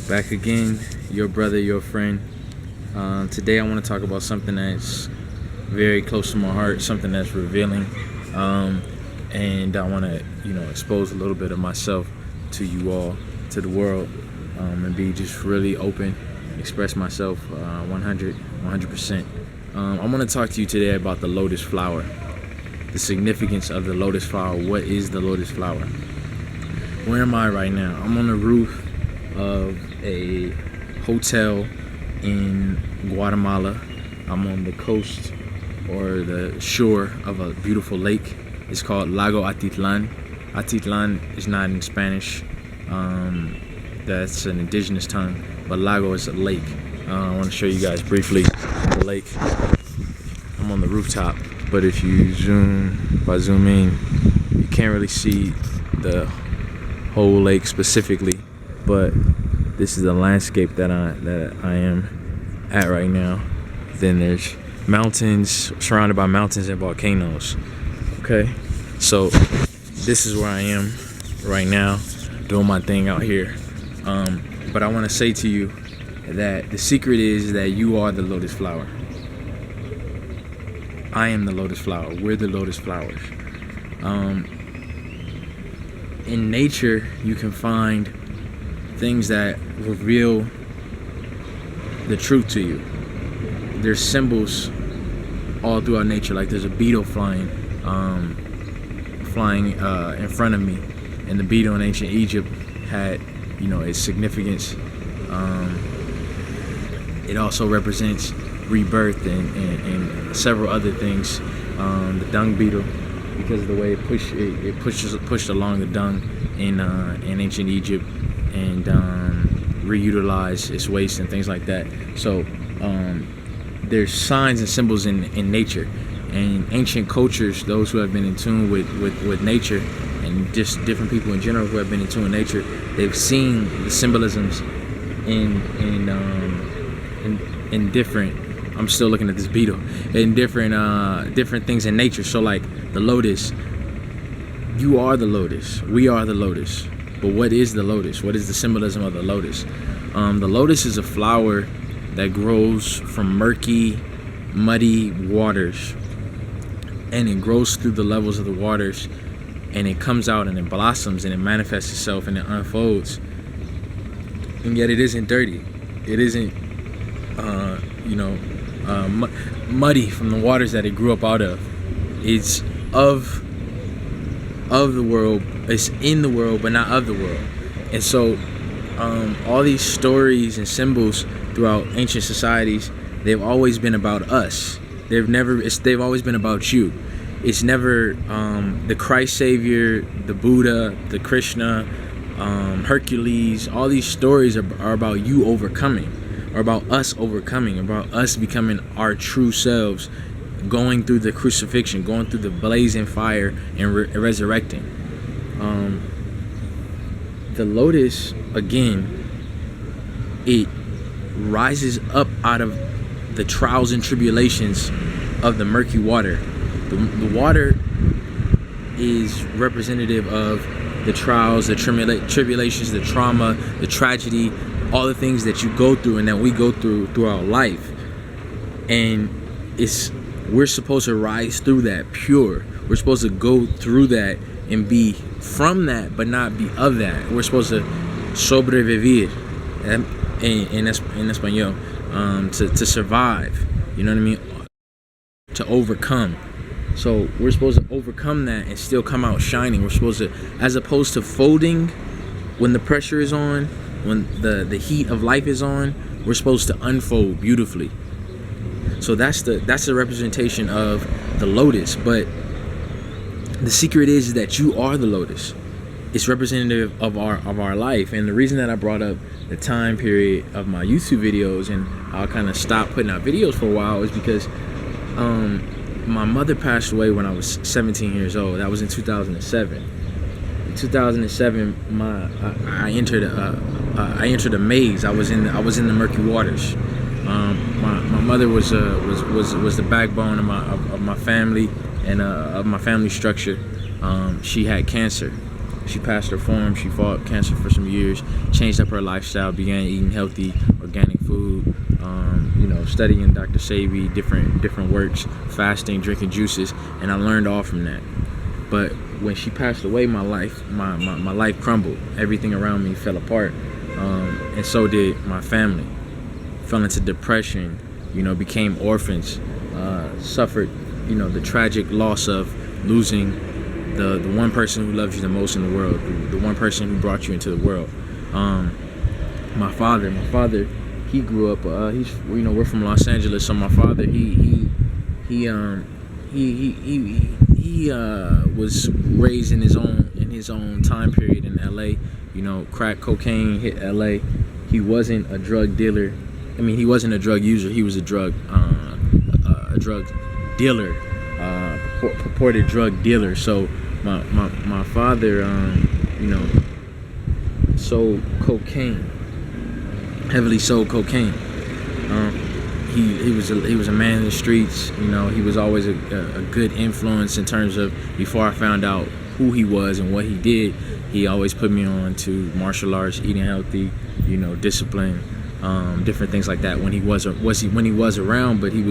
Back again, your brother, your friend. Today I want to talk about something that's very close to my heart, something that's revealing, and I want to, expose a little bit of myself to you all, to the world, and be just really open, express myself 100%. I want to talk to you today about the lotus flower, the significance of the lotus flower. What is the lotus flower? Where am I right now? I'm on the roof of a hotel in Guatemala. I'm on the coast or the shore of a beautiful lake. It's called Lago Atitlan. Atitlan is not in Spanish. That's an indigenous tongue, but Lago is a lake. I want to show you guys briefly the lake. I'm on the rooftop, but if you zoom in, you can't really see the whole lake specifically, but this is the landscape that I am at right now. Then there's mountains, surrounded by mountains and volcanoes. Okay, so this is where I am right now, doing my thing out here. But I want to say to you that the secret is that you are the lotus flower. I am the lotus flower. We're the lotus flowers. In nature, you can find things that reveal the truth to you. There's symbols all throughout nature. Like there's a beetle flying in front of me, and the beetle in ancient Egypt had, its significance. It also represents rebirth and several other things. The dung beetle, because of the way it pushed along the dung in ancient Egypt and reutilize its waste and things like that. So there's signs and symbols in nature, and ancient cultures, those who have been in tune with nature, and just different people in general who have been in tune with nature, they've seen the symbolisms in different. I'm still looking at this beetle in different things in nature. So like the lotus, you are the lotus. We are the lotus. But what is the lotus? What is the symbolism of the lotus? The lotus is a flower that grows from murky, muddy waters, and it grows through the levels of the waters, and it comes out and it blossoms and it manifests itself and it unfolds. And yet it isn't dirty. It isn't, muddy from the waters that it grew up out of. It's of the world. It's in the world, but not of the world. And so all these stories and symbols throughout ancient societies, they've always been about us. They've always been about you. It's never the Christ Savior, the Buddha, the Krishna, Hercules. All these stories are about you overcoming, or about us overcoming, about us becoming our true selves, going through the crucifixion, going through the blazing fire, and resurrecting. The lotus, again, it rises up out of the trials and tribulations of the murky water. The water is representative of the trials, the tribulations, the trauma, the tragedy, all the things that you go through and that we go throughout life. And we're supposed to rise through that pure. We're supposed to go through that and be from that, but not be of that. We're supposed to sobrevivir in español, to survive. You know what I mean? To overcome. So we're supposed to overcome that and still come out shining. We're supposed to, as opposed to folding when the pressure is on, when the heat of life is on, we're supposed to unfold beautifully. So that's the representation of the lotus. But the secret is that you are the lotus. It's representative of our life. And the reason that I brought up the time period of my YouTube videos and how I kind of stopped putting out videos for a while is because my mother passed away when I was 17 years old. That was in 2007. In 2007, I entered a maze. I was in the murky waters. My mother was the backbone of my family and of my family structure. She had cancer, She passed her form. She fought cancer for some years, changed up her lifestyle, began eating healthy, organic food, studying Dr. Sebi, different works, fasting, drinking juices, and I learned all from that. But when she passed away, my life crumbled. Everything around me fell apart, and so did my family. Fell into depression, became orphans, suffered, the tragic loss of losing the one person who loves you the most in the world, the one person who brought you into the world. My father, he grew up. We're from Los Angeles, so my father, he was raised in his own time period in L.A. Crack cocaine hit L.A. He wasn't a drug dealer. I mean, he wasn't a drug user. He was a drug dealer, purported drug dealer. So my father, sold cocaine. Heavily sold cocaine. He was a man in the streets. He was always a good influence in terms of, before I found out who he was and what he did, he always put me on to martial arts, eating healthy, discipline, different things like that. When he was around, but he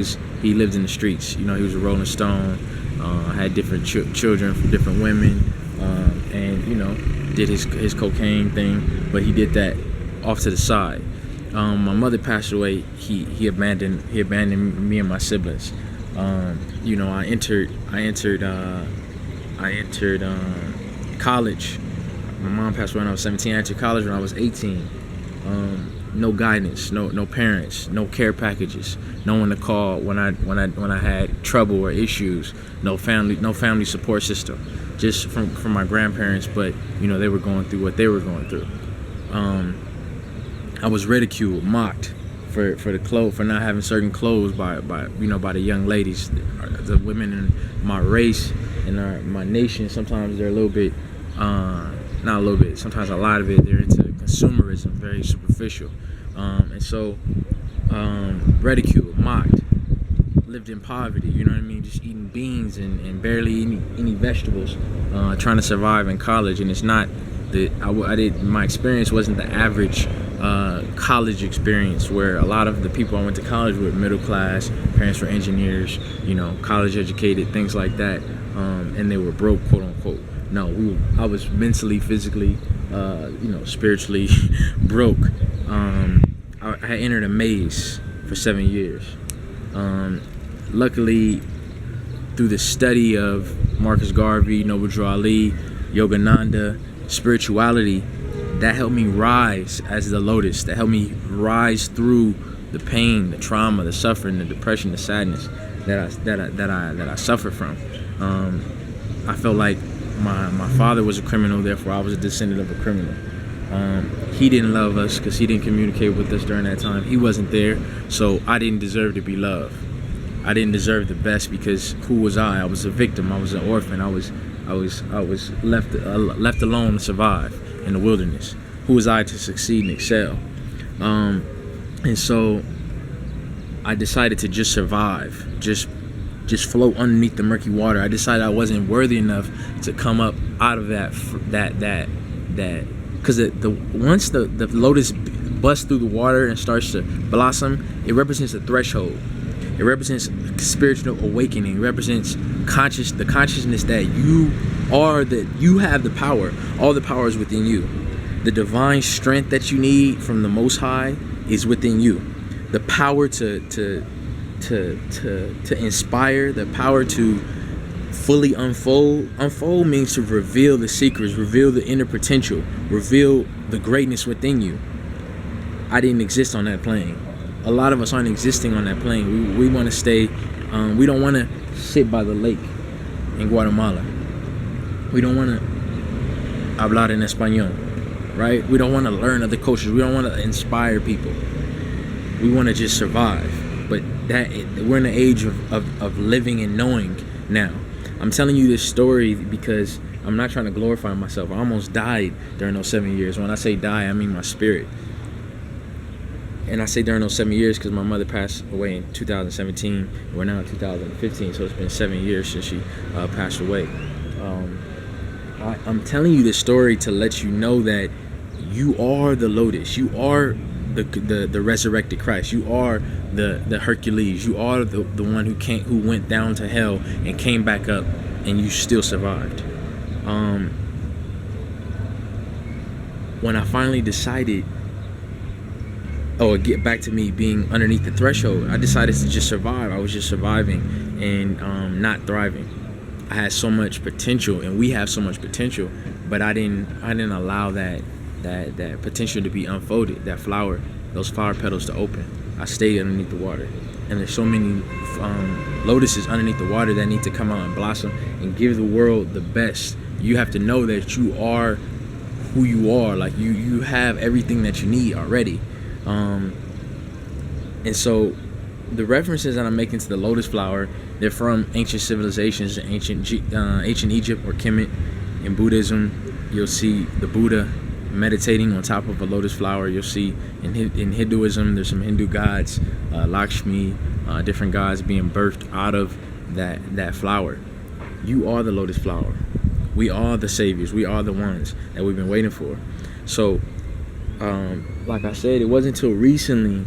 lived in the streets. He was a Rolling Stone, had different children from different women, and did his cocaine thing, but he did that off to the side. My mother passed away. He abandoned me and my siblings. I entered college. My mom passed away when I was 17. I entered college when I was 18. No guidance, no parents, no care packages, no one to call when I had trouble or issues. No family support system. Just from my grandparents, but they were going through what they were going through. I was ridiculed, mocked for not having certain clothes by the young ladies, the women in my race and my nation. Sometimes they're a little bit, not a little bit, sometimes a lot of it, they're into consumerism, very superficial, and so ridiculed, mocked, lived in poverty. Just eating beans and barely any vegetables, trying to survive in college. And it's not my experience wasn't the average college experience, where a lot of the people I went to college with, middle class, parents were engineers, college educated, things like that, and they were broke, quote unquote. No, I was mentally, physically, spiritually broke. I had entered a maze for 7 years. Luckily, through the study of Marcus Garvey, Noble Drew Ali, Yogananda, spirituality, that helped me rise as the Lotus. That helped me rise through the pain, the trauma, the suffering, the depression, the sadness that I suffered from. I felt like my father was a criminal, therefore I was a descendant of a criminal. He didn't love us because he didn't communicate with us during that time. He wasn't there, so I didn't deserve to be loved. I didn't deserve the best, because who was I? I was a victim. I was an orphan. I was left alone to survive in the wilderness. Who was I to succeed and excel? And so I decided to just survive, just float underneath the murky water. I decided I wasn't worthy enough to come up out of that because once the lotus busts through the water and starts to blossom, it represents a threshold. It represents spiritual awakening. It represents the consciousness that you have the power. All the power is within you. The divine strength that you need from the Most High is within you. The power to inspire, the power to fully unfold. Unfold means to reveal the secrets, reveal the inner potential, reveal the greatness within you. I didn't exist on that plane. A lot of us aren't existing on that plane. We want to stay. We don't want to sit by the lake in Guatemala. We don't want to hablar en español, right? We don't want to learn other cultures. We don't want to inspire people. We want to just survive. But we're in the age of living and knowing now. I'm telling you this story because I'm not trying to glorify myself. I almost died during those 7 years. When I say die, I mean my spirit. And I say during those 7 years because my mother passed away in 2017. We're now in 2015, so it's been 7 years since she passed away. I'm telling you this story to let you know that you are the Lotus. You are the resurrected Christ. You are the Hercules. You are the one who went down to hell and came back up, and you still survived. When I finally decided, get back to me being underneath the threshold, I decided to just survive. I was just surviving and not thriving. I had so much potential, and we have so much potential, but I didn't allow that potential to be unfolded, those flower petals to open. I stayed underneath the water, and there's so many lotuses underneath the water that need to come out and blossom and give the world the best. You have to know that you are who you are. Like you have everything that you need already. And so the references that I'm making to the lotus flower, they're from ancient civilizations, ancient Egypt or Kemet. In Buddhism, you'll see the Buddha meditating on top of a lotus flower. You'll see in Hinduism, there's some Hindu gods, Lakshmi, different gods being birthed out of that flower. You are the lotus flower. We are the saviors. We are the ones that we've been waiting for. So, like I said, it wasn't until recently,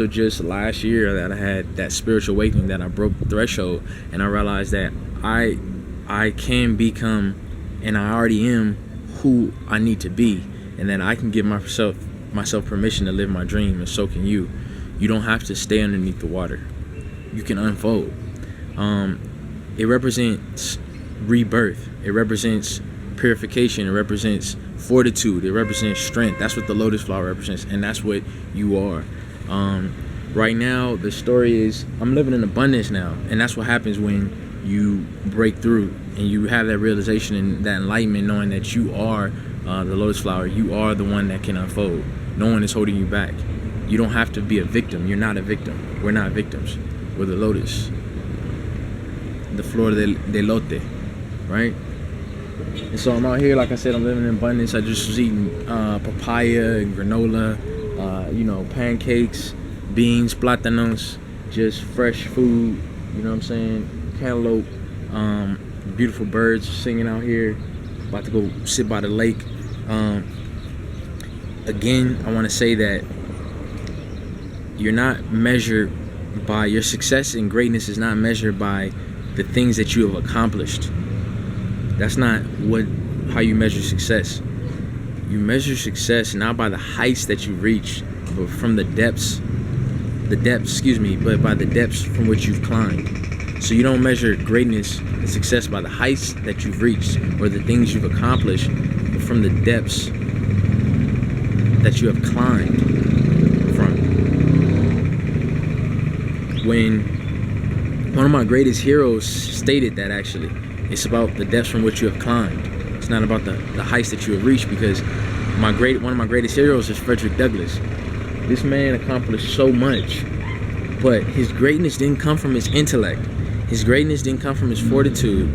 just last year that I had that spiritual awakening, that I broke the threshold, and I realized that I can become, and I already am, who I need to be, and that I can give myself permission to live my dream, and so can you. You don't have to stay underneath the water. You can unfold. It represents rebirth. It represents purification. It represents fortitude. It represents strength. That's what the lotus flower represents, and that's what you are. Right now, the story is I'm living in abundance now, and that's what happens when you break through and you have that realization and that enlightenment, knowing that you are the lotus flower. You are the one that can unfold. No one is holding you back. You don't have to be a victim. You're not a victim. We're not victims. We're the lotus, the flor de lote, right? And so I'm out here, like I said, I'm living in abundance. I just was eating papaya and granola, pancakes, beans, plátanos, just fresh food, you know what I'm saying? Cantaloupe, beautiful birds singing out here. About to go sit by the lake. Again, I want to say that you're not measured by your success, and greatness is not measured by the things that you have accomplished. That's not how you measure success. You measure success not by the heights that you reach, but from but by the depths from which you've climbed. So you don't measure greatness and success by the heights that you've reached or the things you've accomplished, but from the depths that you have climbed from. When one of my greatest heroes stated that, actually, it's about the depths from which you have climbed. It's not about the heights that you have reached, because one of my greatest heroes is Frederick Douglass. This man accomplished so much, but his greatness didn't come from his intellect. His greatness didn't come from his fortitude.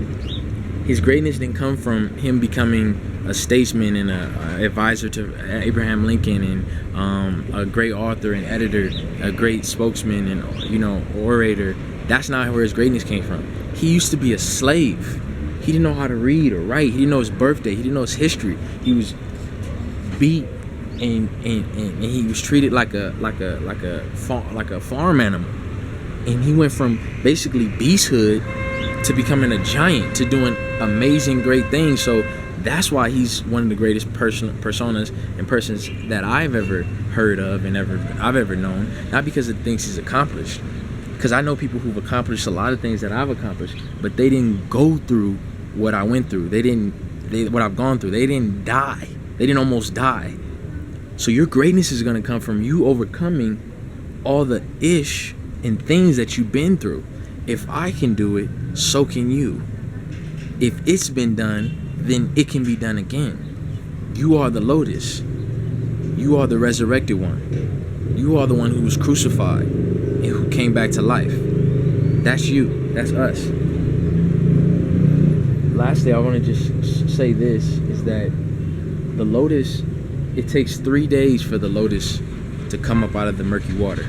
His greatness didn't come from him becoming a statesman and an advisor to Abraham Lincoln and a great author and editor, a great spokesman and orator. That's not where his greatness came from. He used to be a slave. He didn't know how to read or write. He didn't know his birthday. He didn't know his history. He was beat and he was treated like a farm animal. And he went from basically beasthood to becoming a giant, to doing amazing, great things. So that's why he's one of the greatest personas and persons that I've ever heard of and I've ever known. Not because of the things he's accomplished, because I know people who've accomplished a lot of things that I've accomplished, but they didn't go through what I went through. What I've gone through. They didn't die. They didn't almost die. So your greatness is going to come from you overcoming all the ish and things that you've been through. If I can do it, so can you. If it's been done, then it can be done again. You are the lotus. You are the resurrected one. You are the one who was crucified and who came back to life. That's you. That's us. Lastly, I want to just say this, is that the lotus, it takes 3 days for the lotus to come up out of the murky water.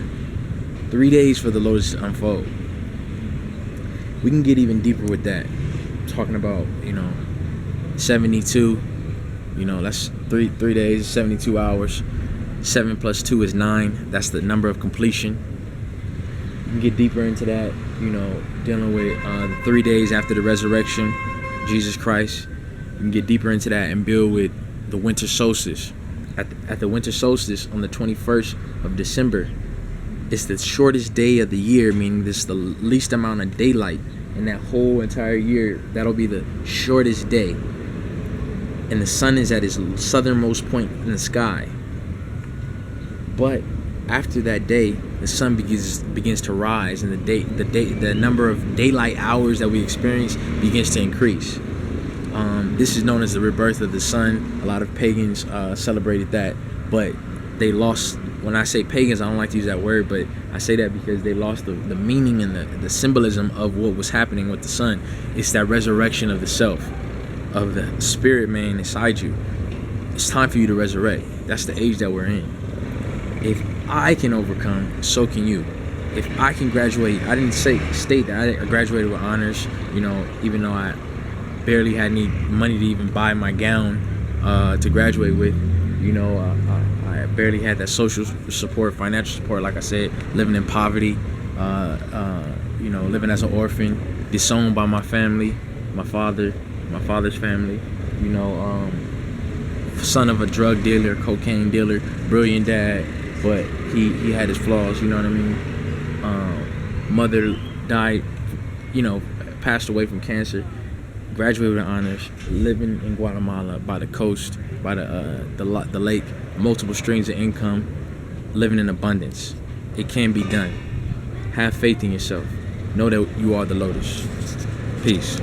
3 days for the lotus to unfold. We can get even deeper with that, talking about 72. You know, that's three days, 72 hours. 7 plus 2 is 9. That's the number of completion. You can get deeper into that, you know, dealing with the 3 days after the resurrection, Jesus Christ. You can get deeper into that and build with the winter solstice. At the winter solstice on the 21st of December, it's the shortest day of the year, meaning this is the least amount of daylight in that whole entire year. That'll be the shortest day. And the sun is at its southernmost point in the sky. But after that day, the sun begins to rise, and the number of daylight hours that we experience begins to increase. This is known as the rebirth of the sun. A lot of pagans celebrated that, but they lost. When I say pagans, I don't like to use that word, but I say that because they lost the meaning and the symbolism of what was happening with the sun. It's that resurrection of the self, of the spirit man inside you. It's time for you to resurrect. That's the age that we're in. If I can overcome, so can you. If I can graduate, I didn't state that I graduated with honors, you know, even though I barely had any money to even buy my gown to graduate with. You know, I barely had that social support, financial support, like I said, living in poverty, you know, living as an orphan, disowned by my family, my father's family, you know, son of a drug dealer, cocaine dealer, brilliant dad, but he had his flaws, you know what I mean? Mother died, you know, passed away from cancer. Graduated with honors, living in Guatemala by the coast, by the lake, multiple streams of income, living in abundance. It can be done. Have faith in yourself. Know that you are the Lotus. Peace.